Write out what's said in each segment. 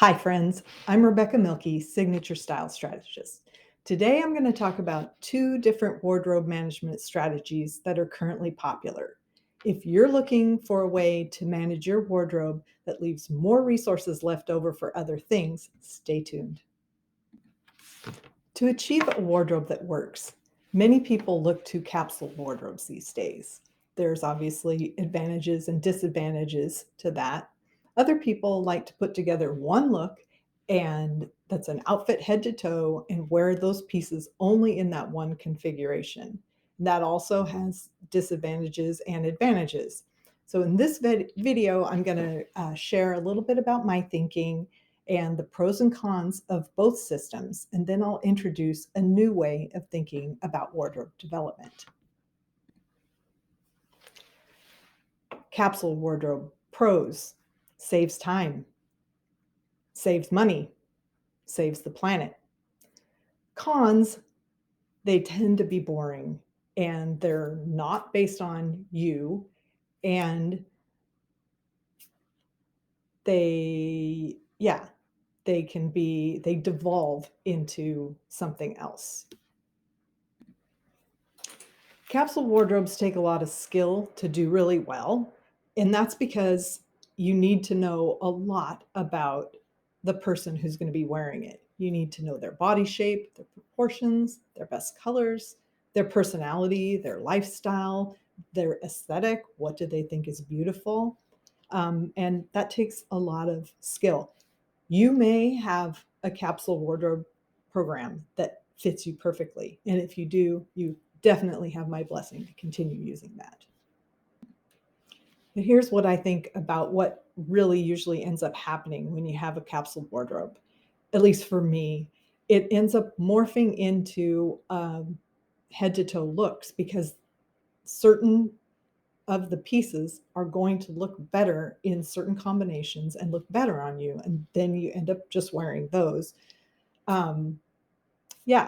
Hi, friends. I'm Rebecca Milkey, Signature Style Strategist. Today, I'm going to talk about two different wardrobe management strategies that are currently popular. If you're looking for a way to manage your wardrobe that leaves more resources left over for other things, stay tuned. To achieve a wardrobe that works, many people look to capsule wardrobes these days. There's obviously advantages and disadvantages to that. Other people like to put together one look and that's an outfit head to toe and wear those pieces only in that one configuration. That also has disadvantages and advantages. So in this video, I'm going to share a little bit about my thinking and the pros and cons of both systems, and then I'll introduce a new way of thinking about wardrobe development. Capsule wardrobe pros: saves time, saves money, saves the planet. Cons: they tend to be boring and they're not based on you, and they they devolve into something else. Capsule wardrobes take a lot of skill to do really well, and that's because you need to know a lot about the person who's going to be wearing it. You need to know their body shape, their proportions, their best colors, their personality, their lifestyle, their aesthetic. What do they think is beautiful? And that takes a lot of skill. You may have a capsule wardrobe program that fits you perfectly. And if you do, you definitely have my blessing to continue using that. But here's what I think about what really usually ends up happening when you have a capsule wardrobe. At least for me, it ends up morphing into head to toe looks because certain of the pieces are going to look better in certain combinations and look better on you. And then you end up just wearing those. Um,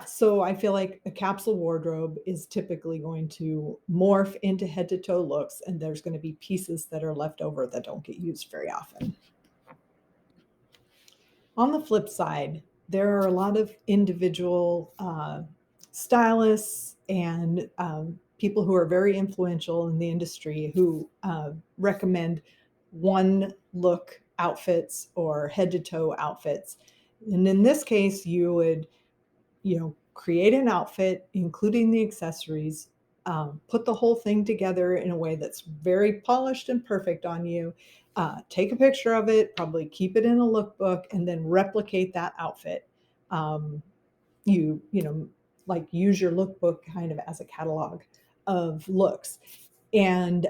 so I feel like a capsule wardrobe is typically going to morph into head to toe looks, and there's going to be pieces that are left over that don't get used very often. On the flip side, there are a lot of individual stylists and people who are very influential in the industry who recommend one look outfits or head to toe outfits. And in this case, you would create an outfit, including the accessories, put the whole thing together in a way that's very polished and perfect on you. Take a picture of it, probably keep it in a lookbook, and then replicate that outfit. Um, like use your lookbook kind of as a catalog of looks. And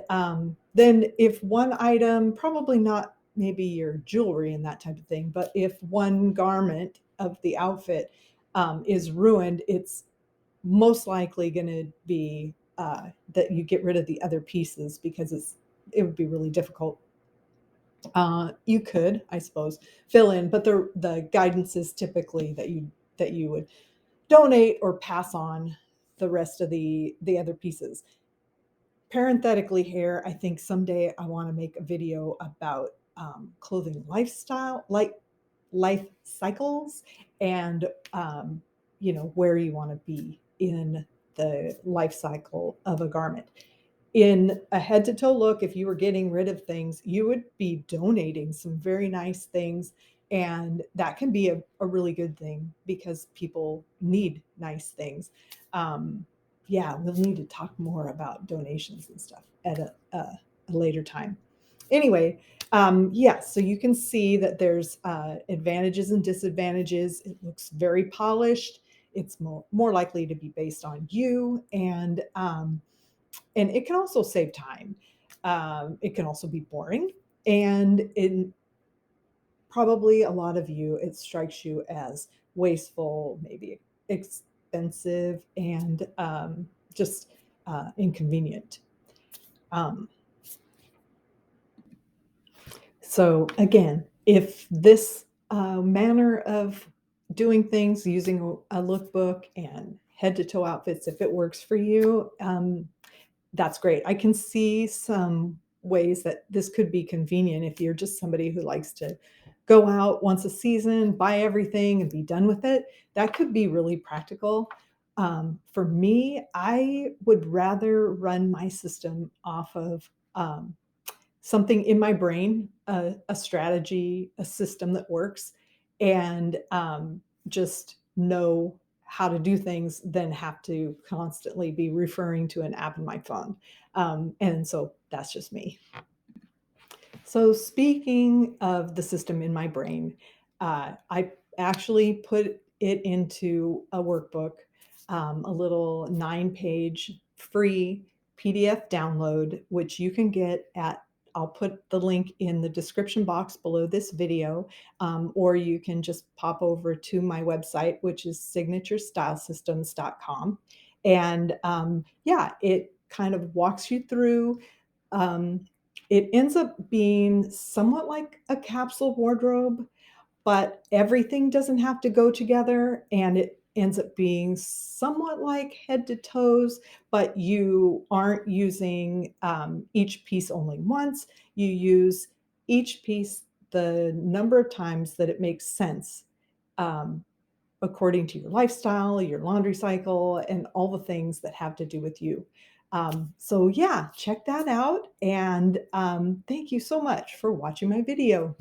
then if one item, probably not maybe your jewelry and that type of thing, but if one garment of the outfit is ruined, it's most likely going to be that you get rid of the other pieces because it would be really difficult. You could, I suppose, fill in, but the guidance is typically that you would donate or pass on the rest of the other pieces. Parenthetically here, I think someday I want to make a video about clothing lifestyle, like life cycles, and where you want to be in the life cycle of a garment. In a head to toe look, if you were getting rid of things, you would be donating some very nice things. And that can be a really good thing because people need nice things. We'll need to talk more about donations and stuff at a later time. Anyway, so you can see that there's advantages and disadvantages. It looks very polished. It's more likely to be based on you, and it can also save time. It can also be boring, and probably a lot of you, it strikes you as wasteful, maybe expensive, and just inconvenient. So again, if this manner of doing things using a lookbook and head to toe outfits, if it works for you, that's great. I can see some ways that this could be convenient if you're just somebody who likes to go out once a season, buy everything, and be done with it. That could be really practical. For me, I would rather run my system off of something in my brain, a strategy, a system that works, and just know how to do things than have to constantly be referring to an app in my phone. And so that's just me. So, speaking of the system in my brain, I actually put it into a workbook, a little 9-page free PDF download, which you can get at I'll put the link in the description box below this video, or you can just pop over to my website, which is signaturestylesystems.com. And yeah, it kind of walks you through um, it ends up being somewhat like a capsule wardrobe, but everything doesn't have to go together, and it ends up being somewhat like head to toes, but you aren't using each piece only once. You use each piece the number of times that it makes sense, um, according to your lifestyle, your laundry cycle, and all the things that have to do with you. So yeah, check that out. And thank you so much for watching my video.